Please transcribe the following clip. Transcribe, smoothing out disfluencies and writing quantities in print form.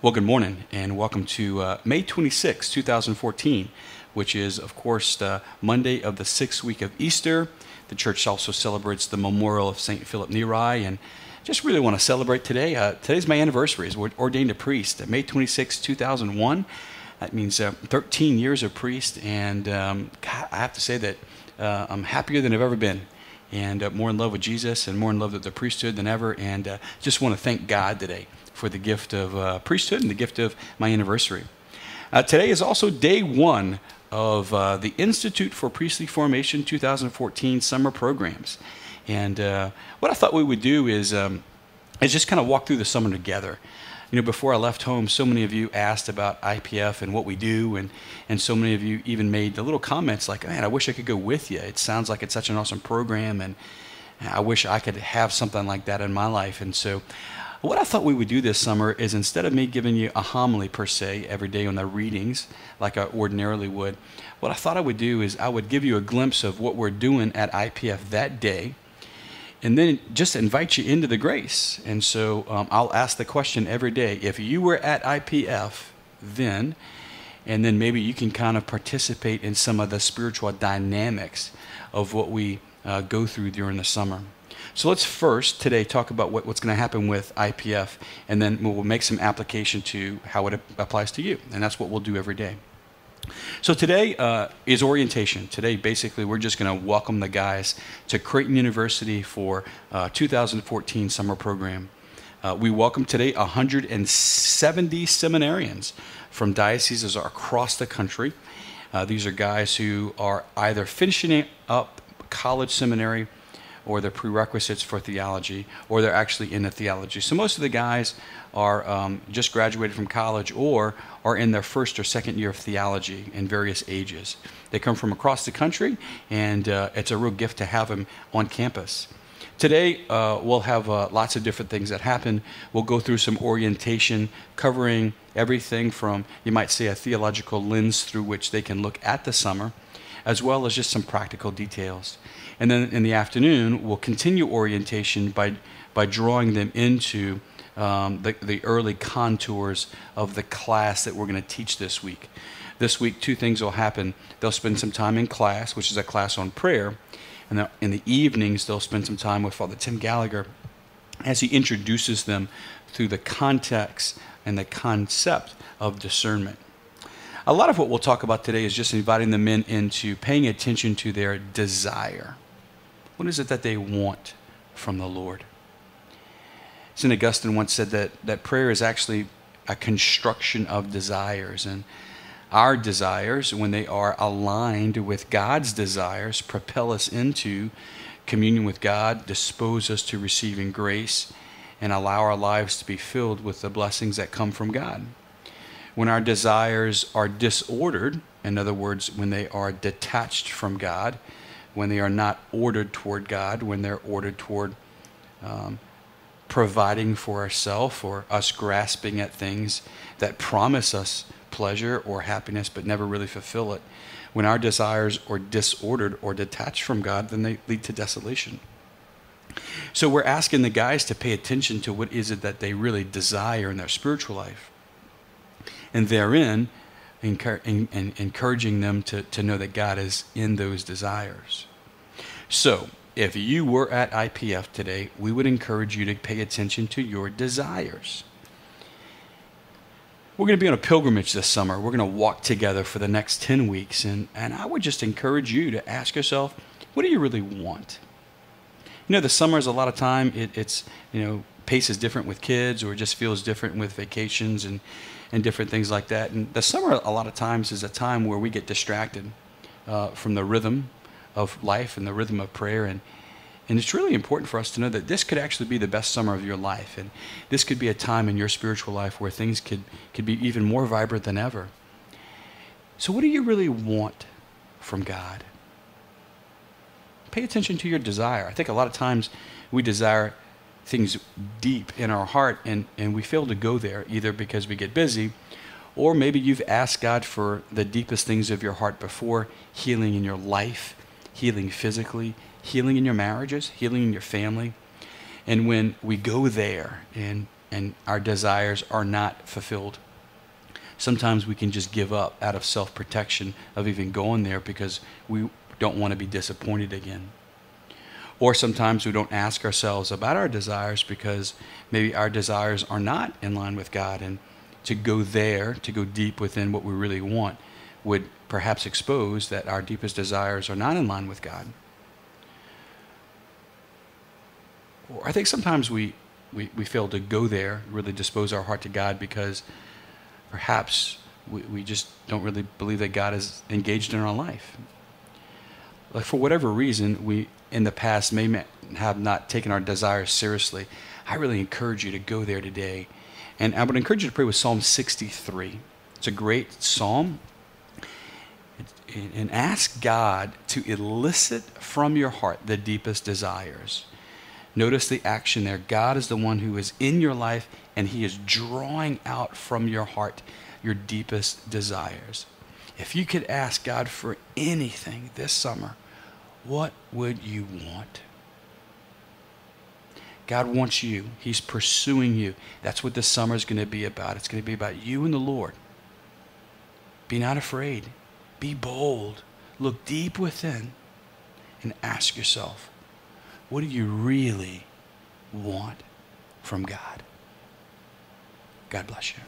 Well, good morning and welcome to May 26, 2014, which is, of course, the Monday of the sixth week of Easter. The church also celebrates the memorial of St. Philip Neri, and just really want to celebrate today. Today's my anniversary. I was ordained a priest, May 26, 2001. That means 13 years of priest, and God, I have to say that I'm happier than I've ever been, and more in love with Jesus and more in love with the priesthood than ever, and just want to thank God today for the gift of priesthood and the gift of my anniversary. Today is also day one of the Institute for Priestly Formation 2014 summer programs. And what I thought we would do is just kind of walk through the summer together. You know, before I left home, so many of you asked about IPF and what we do, and so many of you even made the little comments like, man, I wish I could go with you. It sounds like it's such an awesome program, and I wish I could have something like that in my life. And so what I thought we would do this summer is, instead of me giving you a homily per se every day on the readings like I ordinarily would, what I thought I would do is I would give you a glimpse of what we're doing at IPF that day, and then just invite you into the grace. And so I'll ask the question every day, if you were at IPF then, and then maybe you can kind of participate in some of the spiritual dynamics of what we go through during the summer. So let's first today talk about what's going to happen with IPF, and then we'll make some application to how it applies to you. And that's what we'll do every day. So today is orientation. Today, basically, we're just going to welcome the guys to Creighton University for 2014 summer program. We welcome today 170 seminarians from dioceses across the country. These are guys who are either finishing up college seminary, or their prerequisites for theology, or they're actually in the theology. So most of the guys are just graduated from college or are in their first or second year of theology in various ages. They come from across the country, and it's a real gift to have them on campus. Today, we'll have lots of different things that happen. We'll go through some orientation covering everything from, you might say, a theological lens through which they can look at the summer, as well as just some practical details. And then in the afternoon, we'll continue orientation by drawing them into the early contours of the class that we're going to teach this week. This week, two things will happen. They'll spend some time in class, which is a class on prayer. And in the evenings, they'll spend some time with Father Tim Gallagher as he introduces them through the context and the concept of discernment. A lot of what we'll talk about today is just inviting the men into paying attention to their desire. What is it that they want from the Lord? St. Augustine once said that prayer is actually a construction of desires, and our desires, when they are aligned with God's desires, propel us into communion with God, dispose us to receiving grace, and allow our lives to be filled with the blessings that come from God. When our desires are disordered, in other words, when they are detached from God, when they are not ordered toward God, when they're ordered toward providing for ourselves, or us grasping at things that promise us pleasure or happiness but never really fulfill it, when our desires are disordered or detached from God, then they lead to desolation. So we're asking the guys to pay attention to what is it that they really desire in their spiritual life, and therein encouraging them to know that God is in those desires. So, if you were at IPF today, we would encourage you to pay attention to your desires. We're going to be on a pilgrimage this summer. We're going to walk together for the next 10 weeks, and I would just encourage you to ask yourself, what do you really want? You know, the summer is a lot of time, it's, pace is different with kids, or it just feels different with vacations and different things like that. And the summer, a lot of times, is a time where we get distracted from the rhythm of life and the rhythm of prayer. And it's really important for us to know that this could actually be the best summer of your life. And this could be a time in your spiritual life where things could be even more vibrant than ever. So what do you really want from God? Pay attention to your desire. I think a lot of times we desire things deep in our heart, and we fail to go there, either because we get busy, or maybe you've asked God for the deepest things of your heart before: healing in your life, healing physically, healing in your marriages, healing in your family. And when we go there and and our desires are not fulfilled. Sometimes we can just give up out of self-protection of even going there because we don't want to be disappointed again. Or sometimes we don't ask ourselves about our desires because maybe our desires are not in line with God, and to go there, to go deep within what we really want, would perhaps expose that our deepest desires are not in line with God. Or I think sometimes we fail to go there, really dispose our heart to God because perhaps we just don't really believe that God is engaged in our life. Like for whatever reason, we in the past may have not taken our desires seriously. I really encourage you to go there today. And I would encourage you to pray with Psalm 63. It's a great psalm. And ask God to elicit from your heart the deepest desires. Notice the action there. God is the one who is in your life, and he is drawing out from your heart your deepest desires. If you could ask God for anything this summer, what would you want? God wants you. He's pursuing you. That's what this summer is going to be about. It's going to be about you and the Lord. Be not afraid. Be bold. Look deep within and ask yourself, what do you really want from God? God bless you.